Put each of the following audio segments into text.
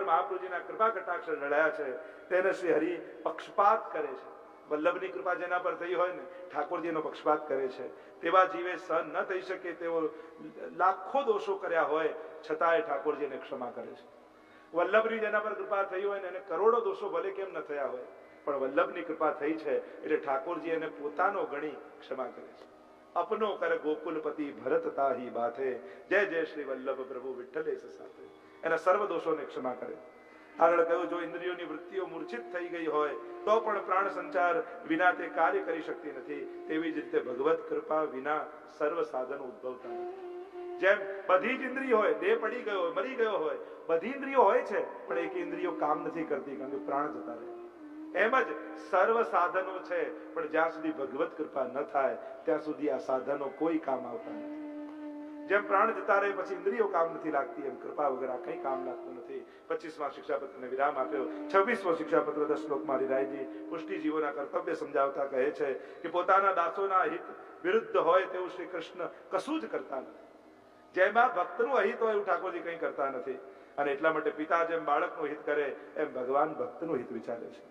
ઉપર મહાપ્રભુજીના કૃપા કટાક્ષ ઢળ્યા છે તેને શ્રી હરિ પક્ષપાત કરે છે. વલ્લભની કૃપા જેના પર થઈ હોય ને ઠાકોરજીનો પક્ષપાત કરે છે. તેવા જીવે સહન ન થઈ શકે તેઓ લાખો દોષો કર્યા હોય છતાંય ઠાકોરજીને ક્ષમા કરે છે. વલ્લભની જેના પર કૃપા થઈ હોય ને એને કરોડો દોષો ભલે કેમ ન થયા હોય પણ વલ્લભની કૃપા થઈ છે એટલે ઠાકોરજી એને પોતાનો ગણી ક્ષમા કરે છે. અપનો કર ગોકુલપતિ ભરત તાહી બાથે, જય જય શ્રી વલ્લભ પ્રભુ વિઠ્ઠલે સાથે. એના સર્વ દોષોને ક્ષમા કરે. આગળ કહ્યું જો ઇન્દ્રિયોની વૃત્તિઓ મૂર્છિત થઈ ગઈ હોય તો પણ પ્રાણ સંચાર વિના તે કાર્ય કરી શકતી નથી. તેવી જ રીતે ભગવત કૃપા વિના સર્વ સાધનો ઉદ્ભવતા નથી. જેમ બધી જ ઇન્દ્રિયો હોય, દેહ પડી ગયો હોય, મરી ગયો હોય, બધી ઇન્દ્રિયો હોય છે પણ એક ઇન્દ્રિયો કામ નથી કરતી કારણ કે પ્રાણ જતા રહે. એમ જ સર્વ સાધનો છે પણ જ્યાં સુધી ભગવત કૃપા ન થાય ત્યાં સુધી આ સાધનો કોઈ કામ આવતા નથી. જેમ પ્રાણ જતા રહે પછી ઇન્દ્રિયો કામ નથી લાગતી એમ કૃપા વગર આ કઈ કામ લાગતું નથી. 25મા શિક્ષાપત્રને વિરામ આપ્યો. 26મો શિક્ષાપત્ર 10 શ્લોકમાં હરિરાયજી પુષ્ટિજીવોના કર્તવ્ય સમજાવતા કહે છે કે પોતાના દાસોના હિત વિરુદ્ધ હોય તેવું શ્રી કૃષ્ણ કશું જ કરતા નથી. જેમાં ભક્તનું અહિત હોય એવું ઠાકોરજી કંઈ કરતા નથી. અને એટલા માટે પિતા જેમ બાળકનું હિત કરે એમ ભગવાન ભક્તનું હિત વિચારે છે.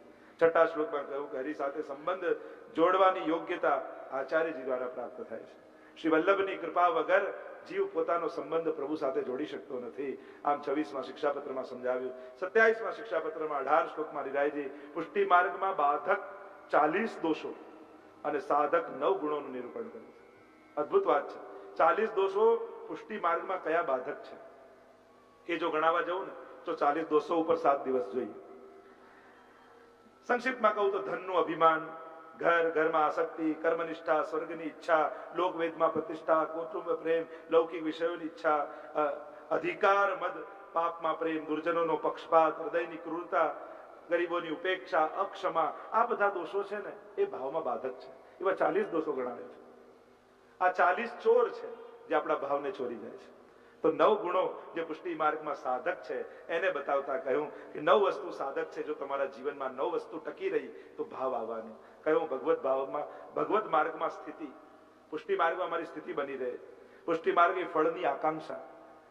6મા શ્લોકમાં કહ્યું કે હરિ સાથે સંબંધ જોડવાની યોગ્યતા આચાર્યજી દ્વારા પ્રાપ્ત થાય છે. શ્રી વલ્લભની કૃપા વગર જીવ પોતાનો સંબંધ પ્રભુ સાથે જોડી શકતો નથી. આમ 26મા શિક્ષાપત્રમાં સમજાવ્યું. 27મા શિક્ષાપત્રમાં 18 શ્લોકમાં હરિરાયજી પુષ્ટિ માર્ગમાં બાધક 40 દોષો અને સાધક 9 ગુણોનું નિરૂપણ કર્યું છે. અદ્ભુત વાત છે. 40 દોષો પુષ્ટિ માર્ગમાં કયા બાધક છે એ જો ગણાવવા જવું ને તો 40 દોષો ઉપર 7 દિવસ જોઈએ. સંક્ષિપ્તમાં કહું તો ધનનું અભિમાન, ઘરમાં આસક્તિ, કર્મનિષ્ઠા, સ્વર્ગની ઈચ્છા, લોકવેદમાં પ્રતિષ્ઠા, કુટુંબ પ્રેમ, લૌકિક વિષયોની ઈચ્છા, અધિકાર મદ, પાપમાં પ્રેમ, દુર્જનોનો પક્ષપાત, હૃદયની ક્રૂરતા, ગરીબોની ઉપેક્ષા, અક્ષમા, આ બધા દોષો છે ને એ ભાવમાં બાધક છે. એવા 40 દોષો ગણાવે છે. આ 40 ચોર છે જે આપણા ભાવને ચોરી જાય છે. તો 9 ગુણો જે પુષ્ટિ માર્ગમાં સાધક છે એને બતાવતા કહ્યું કે 9 વસ્તુ સાધક છે. જો તમારા જીવનમાં 9 વસ્તુ ટકી રહી તો ભાવ આવવાની. કહ્યું ભગવત ભાવમાં, ભગવત માર્ગમાં સ્થિતિ, પુષ્ટિ માર્ગમાં મારી સ્થિતિ બની રહે. પુષ્ટિ માર્ગ એ ફળની આકાંક્ષા,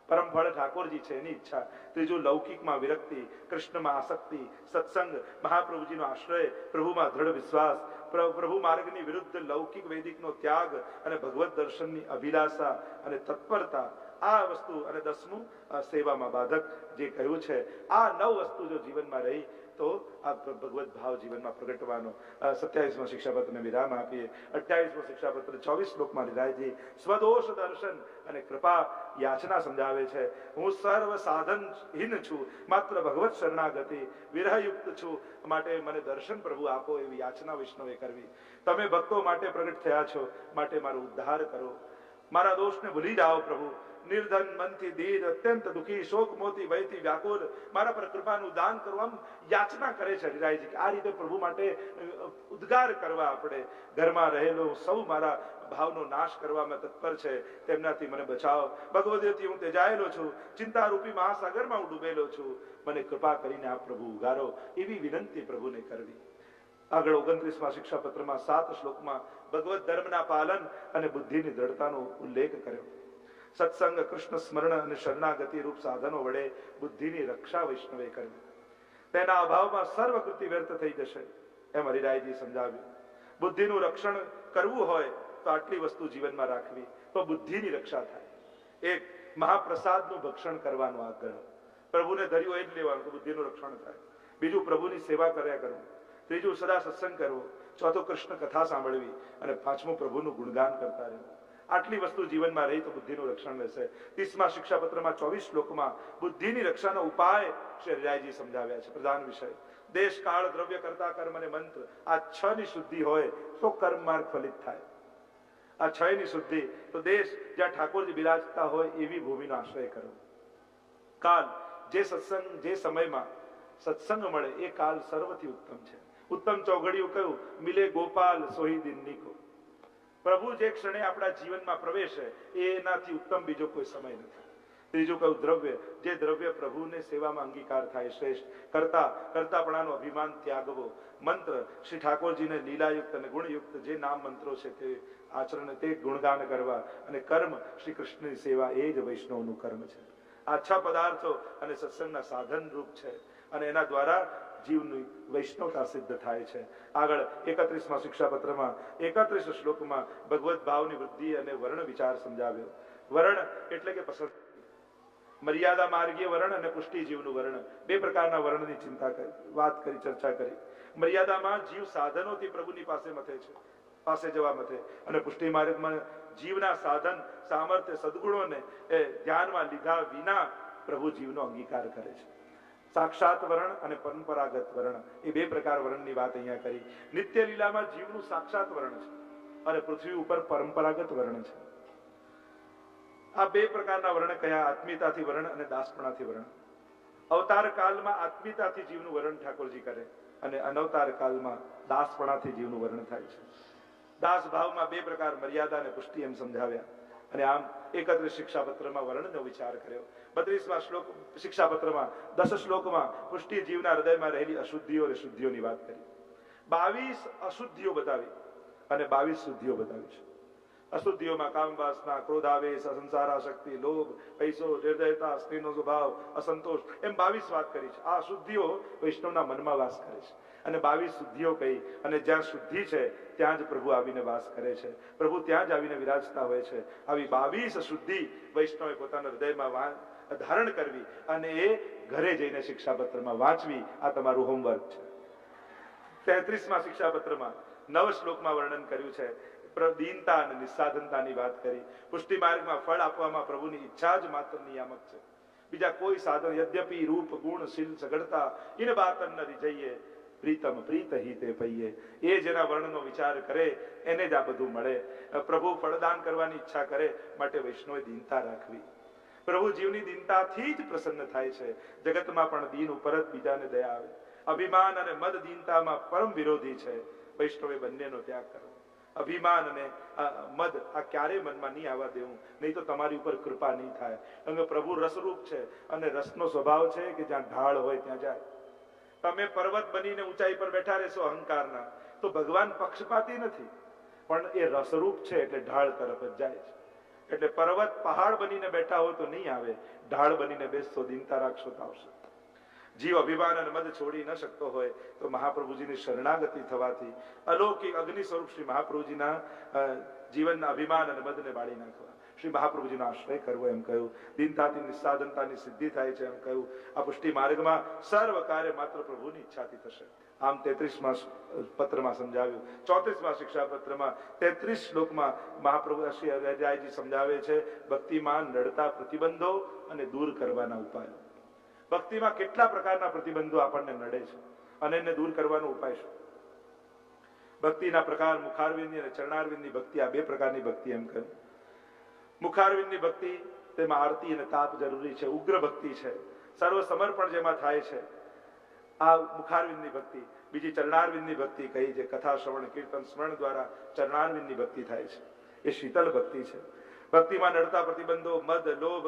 પરમ ફળ ઠાકોરજી છે એની ઈચ્છા. ત્રીજું લૌકિકમાં વિરક્તિ, કૃષ્ણમાં આસક્તિ, સત્સંગ, મહાપ્રભુજીનો આશ્રય, પ્રભુમાં દ્રઢ વિશ્વાસ, પ્રભુ માર્ગની વિરુદ્ધ લૌકિક વૈદિકનો ત્યાગ અને ભગવત દર્શનની અભિલાષા અને તત્પરતા, આ વસ્તુ. અને 10મું સેવામાં બાધક જે કહ્યું છે. આ 9 વસ્તુ જો જીવનમાં રહી તો આ ભગવત ભાવ જીવનમાં પ્રગટવાનો. 27મા શિક્ષાપત્રને વિરામ આપીએ. 28મો શિક્ષાપત્ર 24 શ્લોકમાં હરિરાયજી સ્વદોષ દર્શન અને કૃપા યાચના સમજાવે છે. હું સર્વ સાધનહીન છું, માત્ર ભગવત શરણાગતિ વિરહયુક્ત છું, માટે મને દર્શન પ્રભુ આપો એવી યાચના વૈષ્ણવે કરવી. તમે ભક્તો માટે પ્રગટ થયા છો માટે મારો ઉદ્ધાર કરો. મારા દોષને ભૂલી જાઓ પ્રભુ. નિર્ધન મનથી દીન, અત્યંત દુઃખી, શોક મોતી ભયથી વ્યાકુલ, મારા પર કૃપાનું દાન કરો. આમ યાચના કરે છે હરિરાયજી. આ રીતે પ્રભુ માટે ઉદ્ગાર કરવા આપણે. ઘરમાં રહેલો સૌ મારા ભાવનો નાશ કરવામાં તત્પર છે, તેમનાથી મને બચાવો. ભગવદથી હું તેજાયેલો છું, ચિંતારૂપી મહાસાગરમાં હું ડૂબેલો છું, મને કૃપા કરીને આપ પ્રભુ ઉગારો એવી વિનંતી પ્રભુને કરવી. આગળ 29મા શિક્ષાપત્રમાં 7 શ્લોકમાં ભગવત ધર્મના પાલન અને બુદ્ધિની દ્રઢતાનો ઉલ્લેખ કર્યો. સત્સંગ, કૃષ્ણ સ્મરણ અને શરણાગતિ રૂપ સાધનો વડે બુદ્ધિની રક્ષા વૈષ્ણવે કરવી. તેના અભાવમાં સર્વ કૃતિ વ્યર્થ થઈ જશે એમ હરિરાયજી સમજાવ્યું. બુદ્ધિનું રક્ષણ કરવું હોય તો આટલી વસ્તુ જીવનમાં રાખવી તો બુદ્ધિની રક્ષા થાય. એક, મહાપ્રસાદનું ભક્ષણ કરવાનો આગ્રહ. પ્રભુને ધર્યું એ જ લેવાનું તો બુદ્ધિનું રક્ષણ થાય. બીજું, પ્રભુની સેવા કર્યા કરવું. ત્રીજું, સદા સત્સંગ કરવો. ચોથું, કૃષ્ણ કથા સાંભળવી. અને 5મું, પ્રભુનું ગુણગાન કરતા રહેવું. આટલી વસ્તુ જીવનમાં રહી તો બુદ્ધિનું રક્ષણ રહેશે. 30મા શિક્ષાપત્રમાં 24 શ્લોકમાં બુદ્ધિની રક્ષાનો ઉપાય શ્રી હરિરાયજી સમજાવ્યા છે. પ્રધાન વિષય દેશ, કાળ, દ્રવ્ય, કર્તા, કર્મ અને મંત્ર, આ 6 ની શુદ્ધિ હોય તો કર્મ માર્ગ ફલિત થાય. આ 6 ની શુદ્ધિ તો દેશ જ્યાં ઠાકોરજી બિરાજતા હોય એવી ભૂમિનો આશ્રય કરો. કાલ, જે સત્સંગ, જે સમયમાં સત્સંગ મળે એ કાલ સર્વથી ઉત્તમ છે. ઉત્તમ ચોઘડિયું કયું? મિલે ગોપાલ સોહી દિનની કો. પ્રભુ જે ક્ષણે આપણા જીવનમાં પ્રવેશે એનાથી ઉત્તમ બીજો કોઈ સમય નથી. ત્રીજું કહ્યું દ્રવ્ય, જે દ્રવ્ય પ્રભુને સેવામાં અંગીકાર થાય શ્રેષ્ઠ. કરતાપણાનો અભિમાન ત્યાગવો. મંત્ર, શ્રી ઠાકોરજીને લીલાયુક્ત અને ગુણયુક્ત જે નામ મંત્રો છે તે આચરણ, તે ગુણગાન કરવા. અને કર્મ, શ્રી કૃષ્ણની સેવા, એ જ વૈષ્ણવનું કર્મ છે. આ 6 પદાર્થો અને સત્સંગના સાધન રૂપ છે અને એના દ્વારા જીવની વૈષ્ણવતા સિદ્ધ થાય છે. આગળ 31મા શિક્ષાપત્રમાં 31 શ્લોકમાં ભગવત ભાવની વૃદ્ધિ અને વર્ણ વિચાર સમજાવ્યો. વર્ણ એટલે કે પસંદ, મર્યાદા માર્ગીય વર્ણ અને પુષ્ટિ જીવનું વર્ણ, બે પ્રકારના વર્ણની ચિંતા કરી, વાત કરી, ચર્ચા કરી. મર્યાદામાં જીવ સાધનોથી પ્રભુની પાસે મથે છે, પાસે જવા મથે, અને પુષ્ટિ માર્ગમાં જીવના સાધન સામર્થ્ય સદગુણોને ધ્યાનમાં લીધા વિના પ્રભુ જીવનો અંગીકાર કરે છે. સાક્ષાત વર્ણ અને પરંપરાગત વર્ણ એ બે પ્રકાર વર્ણની વાત અહીંયા કરી. નિત્ય લીલામાં જીવનું સાક્ષાત વર્ણ છે અને પૃથ્વી ઉપર પરંપરાગત વર્ણ છે. આ બે પ્રકારના વર્ણ કયા? આત્મીયતાથી વર્ણ અને દાસપણાથી વર્ણ. અવતાર કાળમાં આત્મીયતાથી જીવનું વર્ણ ઠાકોરજી કરે અને અનવતાર કાળમાં દાસપણાથી જીવનું વર્ણ થાય છે. દાસ ભાવમાં બે પ્રકાર, મર્યાદા અને પુષ્ટિ એમ સમજાવ્યા. અને આમ 31 શિક્ષાપત્રમાં વર્ણનો વિચાર કર્યો. 32મા શ્લોક શિક્ષાપત્રમાં 10 શ્લોકમાં પુષ્ટિ જીવના હૃદયમાં રહેલી અશુદ્ધિઓ અને શુદ્ધિઓની વાત કરી. 22 અશુદ્ધિઓ બતાવી અને 22 શુદ્ધિઓ બતાવી છે. અશુદ્ધિઓમાં કામ વાસના, ક્રોધાવેશ, સંસારાશક્તિ, લોભ, પૈસો, નિર્દયતા, સ્ત્રીનો સ્વભાવ, અસંતોષ એમ 22 વાત કરી છે. આ અશુદ્ધિઓ વૈષ્ણવના મનમાં વાસ કરે છે અને 22 શુદ્ધિઓ કહી. અને જ્યાં શુદ્ધિ છે ત્યાં જ પ્રભુ આવીને વાસ કરે છે, પ્રભુ ત્યાં જ આવીને વિરાજતા હોય છે. આવી 22 શુદ્ધિ વૈષ્ણવે પોતાના હૃદયમાં ધારણ કરવી અને એ ઘરે જઈને શિક્ષાપત્રમાં વાંચવી. આ તમારું હોમવર્ક છે. 33મા શિક્ષાપત્રમાં 9 શ્લોકમાં વર્ણન કર્યું છે. દીનતા અને નિસ્સાધનતાની વાત કરી. પુષ્ટિ માર્ગમાં ફળ આપવામાં પ્રભુની ઈચ્છા જ માત્ર નિયામક છે. બીજા કોઈ સાધન, યદ્યપિ રૂપ ગુણ શીલ સગડતા ઇન બાતન ન રીજઈએ, પ્રીતમ પ્રીત હિતે પૈયે. એ જેના વર્ણનો વિચાર કરે એને જ આ બધું મળે. પ્રભુ ફળદાન કરવાની ઈચ્છા કરે માટે વૈષ્ણવે દીનતા રાખવી. પ્રભુ જીવની દીનતાથી જ પ્રસન્ન થાય છે. જગતમાં પણ દીન ઉપર જ બીજાને દયા આવે. અભિમાન અને મદ દીનતામાં પરમ વિરોધી છે. વૈષ્ણવે બંનેનો ત્યાગ કરવો. અભિમાન અને મદ આ ક્યારે મનમાં નહીં આવવા દેવું, નહીં તો તમારી ઉપર કૃપા નહીં થાય. કારણ કે પ્રભુ રસરૂપ છે અને રસનો સ્વભાવ છે કે જ્યાં ઢાળ હોય ત્યાં જાય. તમે પર્વત બનીને ઊંચાઈ પર બેઠા રહેશો અહંકારના, તો ભગવાન પક્ષપાતી નથી, પણ એ રસરૂપ છે એટલે ઢાળ તરફ જ જાય છે. એટલે પર્વત પહાડ બનીને બેઠા હોય તો નહીં આવે, ઢાળ બનીને બેસશો, દીનતા રાખશો તો આવશે. જીવ અભિમાન અને મદ છોડી ન શકતો હોય તો મહાપ્રભુજીની શરણાગતિ થવાથી અલૌકિક અગ્નિ સ્વરૂપ શ્રી મહાપ્રભુજીના જીવનના અભિમાન અને મદને બાળી નાખવા, શ્રી મહાપ્રભુજીનો આશ્રય કરવો એમ કહ્યું. દીનતાથી નિસ્સાધનતાની સિદ્ધિ થાય છે એમ કહ્યું. આ પુષ્ટિ માર્ગમાં સર્વ કાર્ય માત્ર પ્રભુની ઈચ્છાથી થશે. આમ 33મા પત્રમાં સમજાવ્યું. 34મા શિક્ષાપત્રમાં 33 શ્લોકમાં મહાપ્રભુ શ્રી હરિરાયજી સમજાવે છે ભક્તિમાં નડતા પ્રતિબંધો અને દૂર કરવાના ઉપાયો. ભક્તિમાં કેટલા પ્રકારના પ્રતિબંધો આપણને નડે છે અને એને દૂર કરવાનો ઉપાય શું? ભક્તિના પ્રકાર મુખારવિંદની અને ચરણારવિંદની ભક્તિ, આ બે પ્રકારની ભક્તિ એમ કહ્યું. મુખારવિંદની ભક્તિ, તેમાં આરતી અને તાપ જરૂરી છે, ઉગ્ર ભક્તિ છે, સર્વ સમર્પણ જેમાં થાય છે, આ મુખારવિંદની ભક્તિ. બીજી ચરણારવિંદની ભક્તિ કહી છે, કથા શ્રવણ કીર્તન સ્મરણ દ્વારા ચરણારવિંદની ભક્તિ થાય છે, એ શીતલ ભક્તિ છે. ભક્તિમાં નડતા પ્રતિબંધો મદ, લોભ,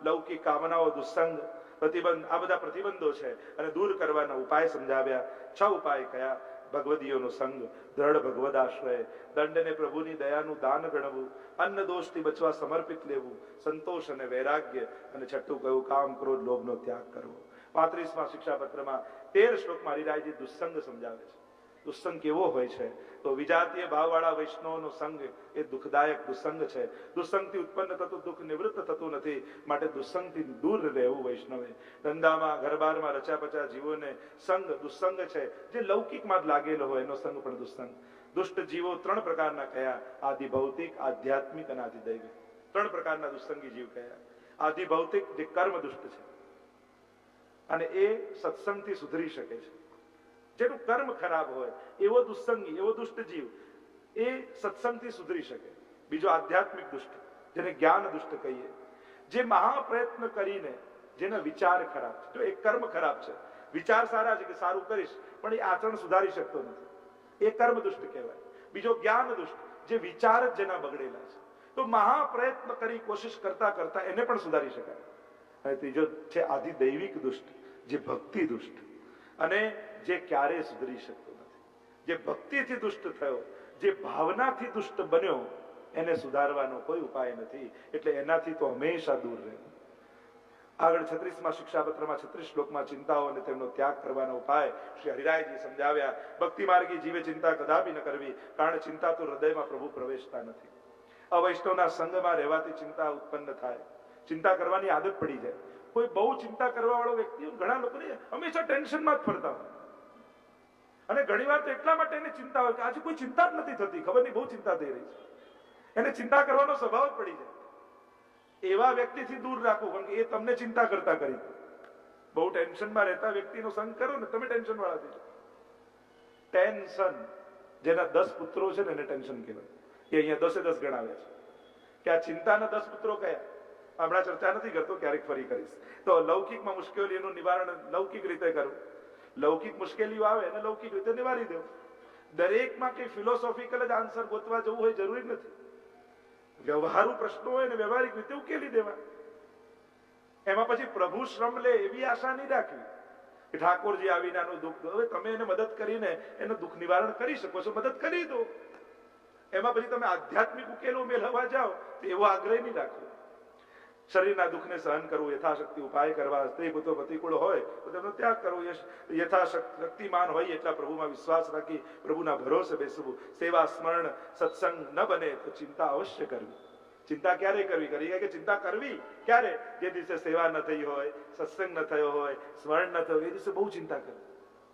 લૌકિક કામનાઓ, દુસ્સંગ, પ્રતિબંધ, આ બધા પ્રતિબંધો છે અને દૂર કરવાના ઉપાય સમજાવ્યા. 6 ઉપાય કયા? ભગવદીઓનો સંગ, દ્રઢ ભગવદ આશ્રય, દંડને પ્રભુની દયાનું દાન ગણવું, અન્ન દોષથી બચવા સમર્પિત લેવું, સંતોષ અને વૈરાગ્ય, અને છઠ્ઠું કહ્યું કામ ક્રોધ લોભનો ત્યાગ કરવો. 35મા શિક્ષાપત્રમાં 13 શ્લોકમાં હરિરાયજી દુસ્સંગ સમજાવે છે. દુસ્સંગ કેવો હોય છે? તો વિજાતીય ભાવવાળા વૈષ્ણવનો સંગ એ દુઃખદાયક દુસ્સંગ છે. દુસ્સંગથી ઉત્પન્ન થતું દુઃખ નિવૃત્ત થતું નથી, માટે દુસ્સંગથી દૂર રહેવું વૈષ્ણવે. ધંધામાં ઘરબારમાં રચ્યા પચ્યા જીવોને સંગ દુસ્સંગ છે. જે લૌકિકમાં જ લાગેલો હોય એનો સંગ પણ દુસ્સંગ. દુષ્ટ જીવો 3 પ્રકારના કયા? આદિ ભૌતિક, આધ્યાત્મિક અને આદિ દૈવિક. 3 પ્રકારના દુસ્સંગી જીવ કયા? આદિ ભૌતિક, જે કર્મ દુષ્ટ છે અને એ સત્સંગથી સુધરી શકે છે. જેનું કર્મ ખરાબ હોય એવો દુસ્સંગી, એવો દુષ્ટ જીવ એ સત્સંગથી સુધરી શકે. બીજો આધ્યાત્મિક દુષ્ટ, જેને જ્ઞાન દુષ્ટ કહીએ, જે મહાપ્રયત્ન કરીને જેના વિચાર ખરાબ છે. જો એક કર્મ ખરાબ છે, વિચાર સારા છે કે સારું કરીશ, પણ એ આચરણ સુધારી શકતો નથી, એ કર્મ દુષ્ટ કહેવાય. બીજો જ્ઞાન દુષ્ટ, જે વિચાર જ જેના બગડેલા છે, તો મહાપ્રયત્ન કરી કોશિશ કરતા કરતા એને પણ સુધારી શકાય. અને ત્રીજો છે આદિ દૈવિક દુષ્ટ, જે ભક્તિ દુષ્ટ, અને જે ક્યારેય સુધરી શકતો નથી. જે ભક્તિથી દુષ્ટ થયો, જે ભાવનાથી દુષ્ટ બન્યો, એને સુધારવાનો કોઈ ઉપાય નથી. એટલે એનાથી તો હંમેશા દૂર રહેવું. આગળ 36માં શિક્ષાપત્રમાં 36 શ્લોકમાં ચિંતાઓ અને તેમનો ત્યાગ કરવાનો ઉપાય શ્રી હરિરાયજી સમજાવ્યા. ભક્તિ માર્ગી જીવે ચિંતા કદાપી ન કરવી, કારણ ચિંતા તો હૃદયમાં પ્રભુ પ્રવેશતા નથી. અવૈષ્ણવના સંગમાં રહેવાથી ચિંતા ઉત્પન્ન થાય, ચિંતા કરવાની આદત પડી જાય. કોઈ બહુ ચિંતા કરવા વાળો વ્યક્તિ ઘણા લોકોને હંમેશા ટેન્શનમાં જ ફરતા હોય, અને ઘણીવાર તો એટલા માટે એને ચિંતા હોય કે આજે કોઈ ચિંતા જ નથી થતી, ખબર નહીં બહુ ચિંતા થઈ રહી છે, એને ચિંતા કરવાનો સ્વભાવ જ પડી જાય. એવા વ્યક્તિથી દૂર રાખવું, કારણ કે એ તમને ચિંતા કરતા કરી. બહુ ટેન્શનમાં રહેતા વ્યક્તિનો સંગ કરો ને, તમે ટેન્શન વાળા થઈ જાઓ. ટેન્શન, જેના 10 પુત્રો છે ને એને ટેન્શન કહેવાય. એ અહીંયા 10 ગણાવે છે કે આ ચિંતાના 10 પુત્રો કયા. હમણાં ચર્ચા નથી કરતો, ક્યારેક ફરી કરીશ. તો લૌકિકમાં મુશ્કેલીઓનું નિવારણ લૌકિક રીતે કરવું. લૌકિક મુશ્કેલીઓ આવે એને લૌકિક રીતે નિવારી દેવું. દરેકમાં કઈ ફિલોસોફિકલ જ આન્સર ગોતવા જવું હોય જરૂરી નથી. વ્યવહારુ પ્રશ્નો હોય ને વ્યવહારિક રીતે ઉકેલી દેવા. એમાં પછી પ્રભુ શ્રમ લે એવી આશા નહીં રાખવી કે ઠાકોરજી આવીને આનું દુઃખ, હવે તમે એને મદદ કરીને એનું દુઃખ નિવારણ કરી શકો છો, મદદ કરી દો. એમાં પછી તમે આધ્યાત્મિક ઉકેલો મેળવવા જાઓ તો એવો આગ્રહ નહીં રાખવો. શરીરના દુઃખને સહન કરવું, યથાશક્તિ ઉપાય કરવા, સ્ત્રી પુત્રો પ્રતિકૂળ હોય તો તેમનો ત્યાગ કરવો, યથાશક્તિમાન હોય એટલા પ્રભુમાં વિશ્વાસ રાખી પ્રભુના ભરોસે બેસવું. સેવા સ્મરણ સત્સંગ ન બને તો ચિંતા અવશ્ય કરવી. ચિંતા ક્યારે કરવી? કરી કે ચિંતા કરવી ક્યારે? જે દિવસે સેવા ન થઈ હોય, સત્સંગ ન થયો હોય, સ્મરણ ન થયો, એ દિવસે બહુ ચિંતા કરવી.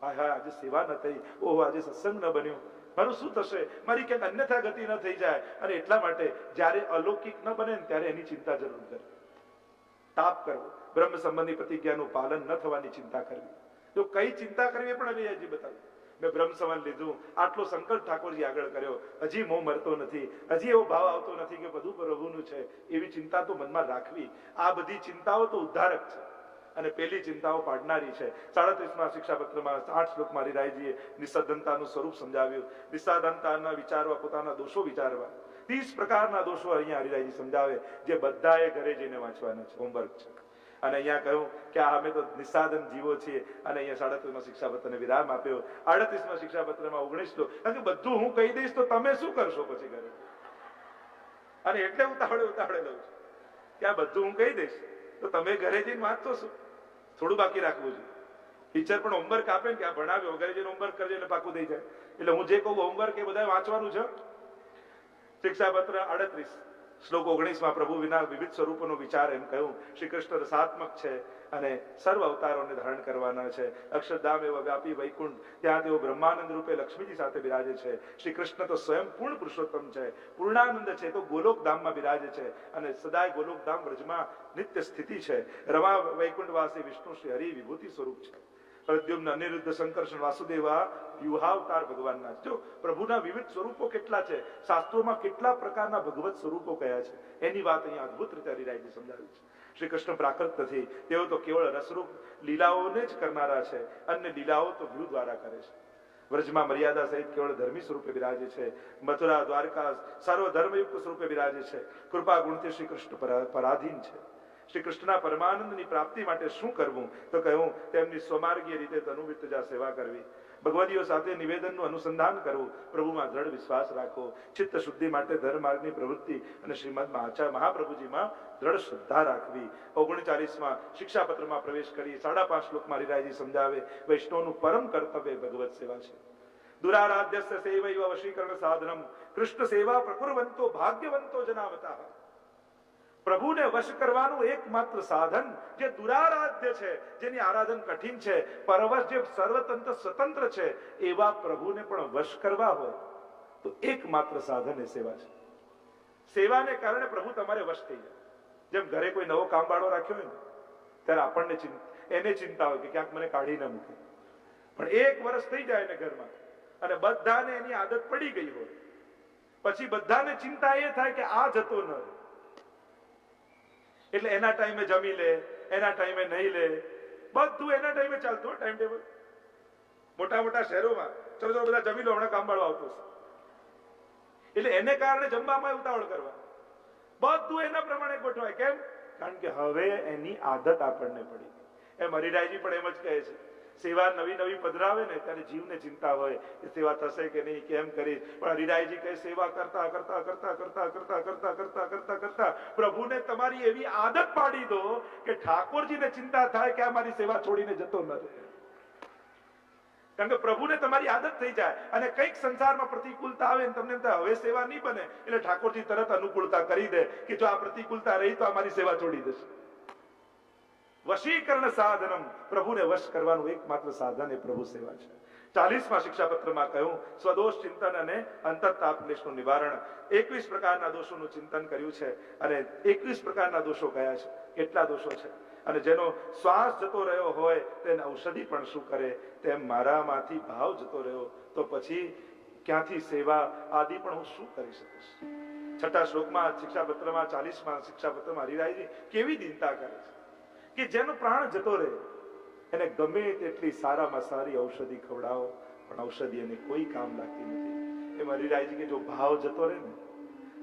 હા હા, આજે સેવા ન થઈ, ઓહો આજે સત્સંગ ન બન્યો, મારું શું થશે, મારી ક્યાંક અન્યથા ગતિ ન થઈ જાય. અને એટલા માટે જ્યારે અલૌકિક ન બને ને ત્યારે એની ચિંતા જરૂર કરવી. તાપ કરવો, બ્રહ્મ સંબંધી પ્રતિજ્ઞાનું પાલન ન થવાની ચિંતા કરવી. તો કઈ ચિંતા કરવી એ પણ હરિયાજી બતાવ્યું. મેં બ્રહ્મ સંબંધ લીધું, આટલો સંકલ્પ ઠાકોરજી આગળ કર્યો, હજી મોહ મરતો નથી, હજી એવો ભાવ આવતો નથી કે બધું પ્રભુનું છે, એવી ચિંતા તો મનમાં રાખવી. આ બધી ચિંતાઓ તો ઉદ્ધારક છે અને પેલી ચિંતાઓ પાડનારી છે. 37માં શિક્ષાપત્રમાં 8 શ્લોકમાં હરિરાયજીએ નિસ્સંદતાનું સ્વરૂપ સમજાવ્યું. નિસ્સંદતાના વિચારવા, પોતાના દોષો વિચારવા. 30 પ્રકારના દોષો અહીંયા હરિરાયજી સમજાવે, જે બધાએ ઘરે જઈને વાંચવાના છે, હોમવર્ક છે. અને અહીંયા કહ્યું કે અમે તો નિસ્સાધન જીવો છીએ. અને અહીંયા 37માં શિક્ષાપત્રને વિરામ આપ્યો. 38માં શિક્ષાપત્રમાં 19 શ્લોક, કારણ કે બધું હું કહી દઈશ તો તમે શું કરશો પછી ઘરે? અને એટલે ઉતાવળે લઉં છું કે આ બધું હું કહી દઈશ તો તમે ઘરે જઈને વાંચતો શું? થોડું બાકી રાખવું જોઈએ. ટીચર પણ હોમવર્ક આપે ને કે આ ભણાવ્યો, ઘરે જઈને હોમવર્ક કરજે એટલે પાકું થઈ જાય. એટલે હું જે કહું હોમવર્ક એ બધા વાંચવાનું છે. શિક્ષાપત્ર 38 શ્લોક 19માં પ્રભુ વિના વિવિધ સ્વરૂપોનો વિચાર એમ કહ્યું. શ્રી કૃષ્ણ રસાત્મક છે અને સર્વ અવતારોને ધારણ કરવાના છે. અક્ષરધામ એવા વ્યાપી વૈકુંઠ, ત્યાં તેઓ બ્રહ્માનંદ રૂપે લક્ષ્મીજી સાથે બિરાજે છે. શ્રી કૃષ્ણ તો સ્વયં પૂર્ણ પુરુષોત્તમ છે, પૂર્ણાનંદ છે, તો ગોલોકધામમાં બિરાજે છે અને સદાય ગોલોકધામ વ્રજમાં નિત્ય સ્થિતિ છે. રમા વૈકુંઠવાસી વિષ્ણુ શ્રી હરિ વિભૂતિ સ્વરૂપ છે. પ્રદ્યુમ્ન, અનિરુદ્ધ, સંકર્ષણ, વાસુદેવા વ્યુહાવતાર ભગવાનના. જો પ્રભુના વિવિધ સ્વરૂપો કેટલા છે, શાસ્ત્રોમાં કેટલા પ્રકારના ભગવત સ્વરૂપો કયા છે, એની વાત અહીંયા અદભુત રીતે હરિરાયજી સમજાવી છે. શ્રી કૃષ્ણ પ્રાકૃત નથી, તેઓ તો કેવળ રસરૂપ લીલાઓને જ કરનારા છે. અન્ય લીલાઓ તો ગુરુ દ્વારા કરે છે. વ્રજમાં મર્યાદા સહિત કેવળ ધર્મી સ્વરૂપે બિરાજે છે. મથુરા, દ્વારકા સર્વ ધર્મયુક્ત સ્વરૂપે બિરાજે છે. કૃપા ગુણથી શ્રી કૃષ્ણ પરાધીન છે. શ્રી કૃષ્ણના પરમાનંદની પ્રાપ્તિ માટે શું કરવું? તો કહ્યું તેમની સ્વમાર્ગીય રીતે તનુવિત્તજા સેવા કરવી, ભગવદીઓ સાથે નિવેદનનું અનુસંધાન કરવું, પ્રભુમાં દ્રઢ વિશ્વાસ રાખવો, ચિત્ત શુદ્ધિ માટે ધર્મ માર્ગની પ્રવૃત્તિ અને શ્રીમદ મહાપ્રભુજીમાં દ્રઢ શ્રદ્ધા રાખવી. 39માં શિક્ષાપત્રમાં પ્રવેશ કરી 5.5 શ્લોકમાં હરિરાયજી સમજાવે, વૈષ્ણવનું પરમ કર્તવ્ય ભગવત સેવા છે. દુરારાધ્યસ્ય સેવૈવ વશીકરણ સાધનમ, કૃષ્ણ સેવા પ્રકુર્વંતો ભાગ્યવંતો જનાવતા. પ્રભુને વશ કરવાનું એકમાત્ર સાધન જે દુરારાધ્ય છે, જેની આરાધન કઠિન છે, પરવશ જે સર્વતંત્ર સ્વતંત્ર છે, એવા પ્રભુને પણ વશ કરવા હોય તો એકમાત્ર સાધન એ સેવા છે. સેવાને કારણે પ્રભુ તમારે વશ થઈ જાય. જેમ ઘરે કોઈ નવો કામવાળો રાખ્યો હોય ને, ત્યારે આપણને એને ચિંતા હોય કે ક્યાંક મને કાઢી ન મૂકે. પણ 1 વર્ષ થઈ જાય એને ઘરમાં અને બધાને એની આદત પડી ગઈ હોય, પછી બધાને ચિંતા એ થાય કે આ જતો ન રહે. એટલે એના ટાઈમે જમી લે, એના ટાઈમે નહીં લે, બધું એના ટાઈમે ચાલતું હોય. ટાઈમ ટેબલ મોટા મોટા શહેરોમાં ચલો બધા જમી લો, હમણાં કામવાળો આવતો છે. એટલે એને કારણે જમવામાં ઉતાવળ કરવા, બધું એના પ્રમાણે ગોઠવાય. કેમ? કારણ કે હવે એની આદત આપણને પડી. એમ હરિરાયજી પણ એમ જ કહે છે સેવા નવી નવી પધરાવે ને ત્યારે જીવને ચિંતા હોય કે સેવા થશે કે નહીં, કેમ કરી. પણ હરિરાયજી કહે સેવા કરતા કરતા કરતા કરતા કરતા કરતા કરતા કરતા કરતા પ્રભુને તમારી એવી આદત પાડી દો કે ઠાકોરજીને ચિંતા થાય કે આ મારી સેવા છોડીને જતો ન રહે. કારણ કે પ્રભુને તમારી આદત થઈ જાય અને કંઈક સંસારમાં પ્રતિકૂળતા આવે ને તમને હવે સેવા નહીં બને એટલે ઠાકોરજી તરત અનુકૂળતા કરી દે કે જો આ પ્રતિકૂળતા રહી તો અમારી સેવા છોડી દેશે. વશીકરણ સાધનમ, પ્રભુને વશ કરવાનું એકમાત્ર સાધન એ પ્રભુ સેવા છે. 40મા શિક્ષાપત્રમાં કહ્યું સ્વદોષ ચિંતન અને અંતરતાપ ક્લેશનું નિવારણ. 21 પ્રકારના દોષોનું ચિંતન કર્યું છે અને 21 પ્રકારના દોષો કયા છે, કેટલા દોષો છે અને જેનો શ્વાસ જતો રહ્યો હોય તેને ઔષધિ પણ શું કરે, તેમ મારામાંથી ભાવ જતો રહ્યો તો પછી ક્યાંથી સેવા આદિ પણ હું શું કરી શકીશ. 6થા શ્લોકમાં શિક્ષાપત્રમાં 40મા શિક્ષાપત્રમાં હરિરાયજી કેવી દીનતા કરે છે કે જેનો પ્રાણ જતો રહે એને ગમે તેટલી સારામાં સારી ઔષધિ ખવડાવો પણ ઔષધિ એને કોઈ કામ લાગતી નથી. એમ હરિરાયજી કે જો ભાવ જતો રહે ને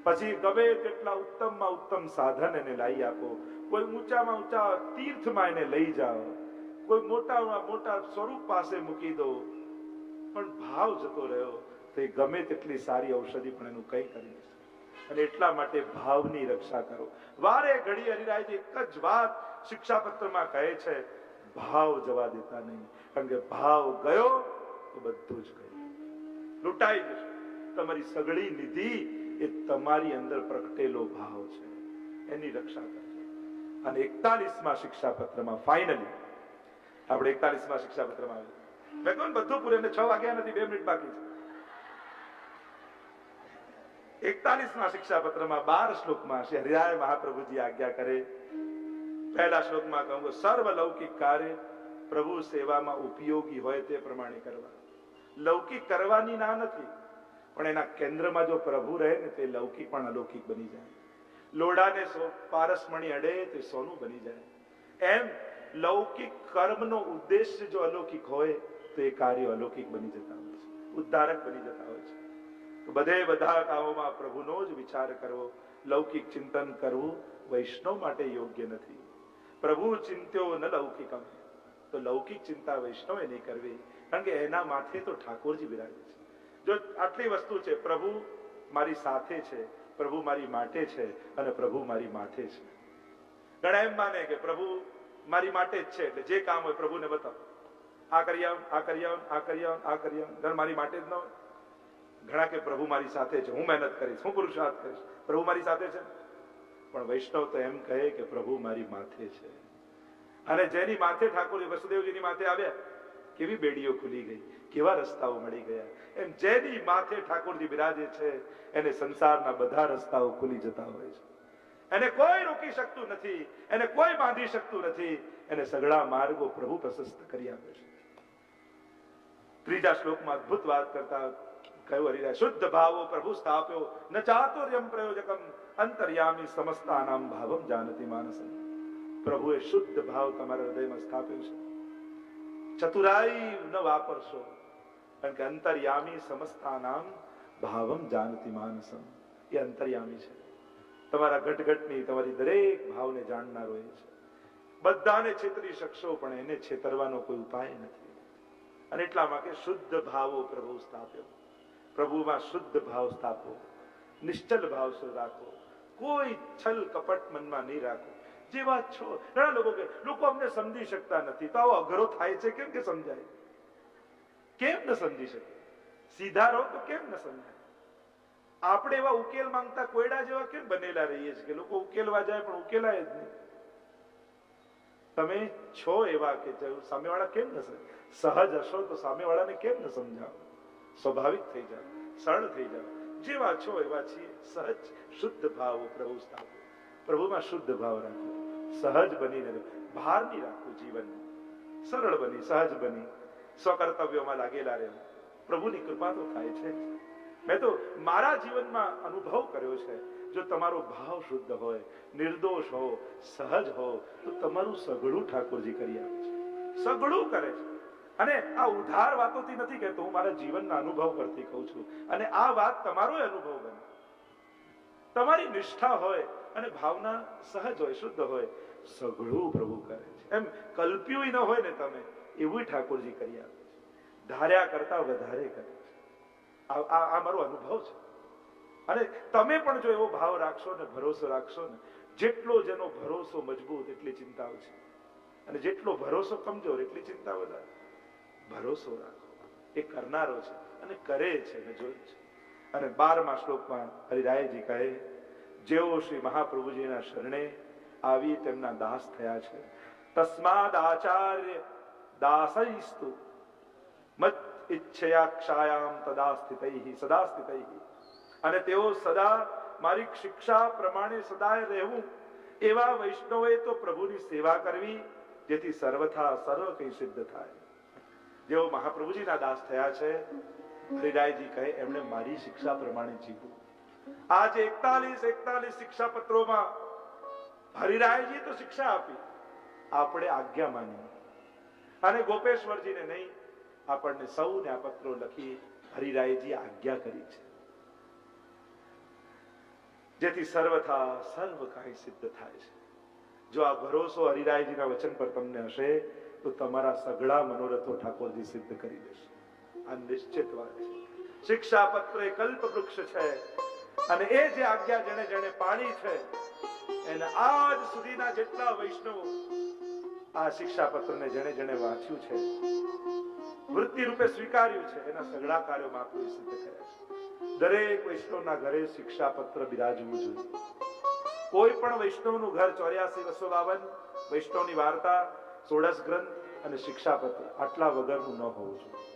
પછી ગમે તેટલા ઉત્તમમાં ઉત્તમ સાધન એને લાવી આપો, કોઈ ઊંચામાં ઊંચા તીર્થમાં એને લઈ જાઓ, કોઈ મોટામાં મોટા સ્વરૂપ પાસે મૂકી દો, પણ ભાવ જતો રહ્યો તો એ ગમે તેટલી સારી ઔષધિ પણ એનું કઈ કરી નથી. અને એટલા માટે ભાવની રક્ષા કરો. વારે ઘડી હરિરાયજી એક જ વાત શિક્ષાપત્રમાં કહે છે, ભાવ જવા દેતા નહીં. કારણ કે ભાવ ગયો તો બધું જ ગયું, લૂંટાઈ જશે. તમારી સગળી નિધિ એ તમારી અંદર પ્રગટેલો ભાવ છે, એની રક્ષા કરજો. અને 41મા શિક્ષાપત્રમાં ફાઇનલી આપણે 41મા શિક્ષાપત્રમાં આવ્યું. મેં કહ્યું બધું પૂરે 6 વાગ્યા નથી, 2 મિનિટ બાકી છે. 41મા શિક્ષાપત્રમાં 12 શ્લોકમાં શ્રી હરિરાય મહાપ્રભુજી આજ્ઞા કરે. પહેલા શ્લોકમાં કહું કે સર્વ લૌકિક કાર્ય પ્રભુ સેવામાં ઉપયોગી હોય તે પ્રમાણે કરવા. લૌકિક કરવાની ના નથી, પણ એના કેન્દ્રમાં જો પ્રભુ રહે ને તે લૌકિક પણ અલૌકિક બની જાય. લોડાને પારસમણી અડે તે સોનું બની જાય. એમ લૌકિક કર્મનો ઉદ્દેશ્ય જો અલૌકિક હોય તો એ કાર્ય અલૌકિક બની જતા હોય છે, ઉદ્ધારક બની જતા હોય છે. તો બધા કામોમાં પ્રભુનો જ વિચાર કરવો, લૌકિક ચિંતન કરવું વૈષ્ણવ માટે યોગ્ય નથી. પ્રભુ ચિંત્યો ન લૌકિકમ, તો લૌકિક ચિંતા વૈષ્ણવે નહીં કરવી, કારણ કે એના માથે તો ઠાકોરજી બિરાજે છે. જો આટલી વસ્તુ છે, પ્રભુ મારી સાથે છે, પ્રભુ મારી માટે છે અને પ્રભુ મારી માથે છે. ઘણા એમ માને કે પ્રભુ મારી માટે જ છે એટલે જે કામ હોય પ્રભુને બતાવો, આ કરી આવ, આ કરી આવ, આ કરી આવ, આ કરી આવ. ઘર મારી માટે જ ન હોય. ઘણા કે પ્રભુ મારી સાથે છે, હું મહેનત કરીશ, હું પુરુષાર્થ કરીશ, પ્રભુ મારી સાથે છે. પણ વૈષ્ણવ તો એમ કહે કે પ્રભુ મારી માથે છે. અને જેની માથે ઠાકોર વસુદેવજીની માથે આવ્યા, કેવી બેડીઓ ખુલી ગઈ, કેવા રસ્તાઓ મળી ગયા. એમ જેની માથે ઠાકોરજી બિરાજે છે એને સંસારના બધા રસ્તાઓ ખુલી જતા હોય છે. એને કોઈ રોકી શકતું નથી, એને કોઈ બાંધી શકતું નથી. એને સઘળા માર્ગો પ્રભુ પ્રશસ્ત કરી આપે છે. 3જા શ્લોકમાં અદ્ભુત વાત કરતા કહ્યું હરિરાય, શુદ્ધ ભાવો પ્રભુ સ્થાપ્યો ન ચાતુર્યમ પ્રયોજકમ અંતર્યામી સમસ્તાનામ ભાવમ જાનતી માનસમ. પ્રભુએ શુદ્ધ ભાવ તમારા હૃદયમાં સ્થાપ્યો છે. ચતુરાઈ ન વાપરશો, કારણ કે અંતર્યામી સમસ્તાનામ ભાવમ જાનતી માનસમ. એ અંતર્યામી છે, તમારા ઘટઘટની તમારી દરેક ભાવને જાણનારો એ છે. બધાને છેતરી શકશો પણ એને છેતરવાનો કોઈ ઉપાય નથી. અને એટલા માટે શુદ્ધ ભાવો પ્રભુ સ્થાપ્યો. પ્રભુમાં શુદ્ધ ભાવ સ્થાપો, નિશ્ચલ ભાવ રાખો, કોઈ છલ કપટ મનમાં નહીં રાખો. જેવા છો. ઘણા લોકો કે લોકો અમને સમજી શકતા નથી, તો આવો અઘરો થાય છે કેમ કે સમજાય? કેમ ન સમજી શકે? સીધા રહો તો કેમ ન સમજાય? આપણે એવા ઉકેલ માંગતા કોયડા જેવા કેમ બનેલા રહીએ છીએ કે લોકો ઉકેલવા જાય પણ ઉકેલાય જ નહીં. તમે છો એવા કે સામેવાળા કેમ ન સમજે? સહજ હશો તો સામેવાળાને કેમ ન સમજાવો? સ્વાભાવિક થઈ જાવ, સરળ થઈ જાવ. જેવા છો એવા છીએ. સહજ શુદ્ધ ભાવ પ્રભુ સ્થાપો. પ્રભુમાં શુદ્ધ ભાવ રાખો, સહજ બનીને ભાર નહીં રાખવું. જીવન સરળ બની, સહજ બની, સ્વકર્તવ્યોમાં લાગેલા રહેવું. પ્રભુની કૃપા તો થાય છે. મેં તો મારા જીવનમાં અનુભવ કર્યો છે, જો તમારો ભાવ શુદ્ધ હોય, નિર્દોષ હો, સહજ હો, તો તમારું સઘળું ઠાકોરજી કરી આપે છે. સઘળું કરે છે. અને આ ઉધાર વાતોથી નથી કહેતો, હું મારા જીવનના અનુભવ પરથી કહું છું. અને આ વાત તમારો અનુભવ બને. તમારી નિષ્ઠા હોય અને ભાવના સહજ હોય, શુદ્ધ હોય, સઘળું પ્રભુ કરે છે. એમ કલ્પ્યું ન હોય ને તમે એવું ઠાકોરજી કરી આપે છે, ધાર્યા કરતા વધારે કરે છે. આ મારો અનુભવ છે. અને તમે પણ જો એવો ભાવ રાખશો ને, ભરોસો રાખશો ને, જેટલો જેનો ભરોસો મજબૂત એટલી ચિંતા ઓછી, અને જેટલો ભરોસો કમજોર એટલી ચિંતા વધારે. ભરોસો રાખો, એ કરનારો છે અને કરે છે, મેં જોયું છે. અને 12મા શ્લોકમાં હરિરાયજી કહે, જેઓ શ્રી મહાપ્રભુજીના શરણે આવી તેમના દાસ થયા છે, તસ્માદ આચાર્ય દાસૈસ્તુ મત ઈચ્છયા ક્ષાયામ તદા સ્થિતૈ સદા સ્થિતૈ. અને તેઓ સદા મારી શિક્ષા પ્રમાણે સદાય રહેવું, એવા વૈષ્ણવોએ તો પ્રભુની સેવા કરવી, જેથી સર્વથા સર્વ કંઈ સિદ્ધ થાય. જેઓ મહાપ્રભુજીના દાસ થયા છે, હરિરાયજી કહે, એમણે મારી શિક્ષા પ્રમાણે જીવવું. આજે 41 શિક્ષા પત્રોમાં હરિરાયજી તો શિક્ષા આપી, આપણે આજ્ઞા માની, અને ગોપેશ્વરજીને નહીં, આપણને સૌને આ પત્રો લખી હરિરાયજી આજ્ઞા કરી છે, જેથી સર્વથા સર્વ કાંઈ સિદ્ધ થાય છે. જો આ ભરોસો હરિરાયજીના વચન પર તમને હશે તો તમારા સઘળા મનોરથો ઠાકોરજી સિદ્ધ કરી દેશે. આ નિશ્ચિત વાત છે. શિક્ષા પત્ર એ કલ્પ વૃક્ષ છે, અને એ જે આજ્ઞા જેને જેને પાળી છે, એને આજ સુધીના જેટલા વૈષ્ણવો આ શિક્ષા પત્રને જેને જેને વાંચ્યું છે, વૃત્તિ રૂપે સ્વીકાર્યું છે, એના સઘળા કાર્યો મહાપ્રભુ સિદ્ધ કર્યા છે. દરેક વૈષ્ણવના ઘરે શિક્ષા પત્ર બિરાજવું જોઈએ. કોઈ પણ વૈષ્ણવનું ઘર 84-252 વૈષ્ણવની વાર્તા, 16 ગ્રંથ અને શિક્ષા પત્ર આટલા વગરનું ન હોવું જોઈએ.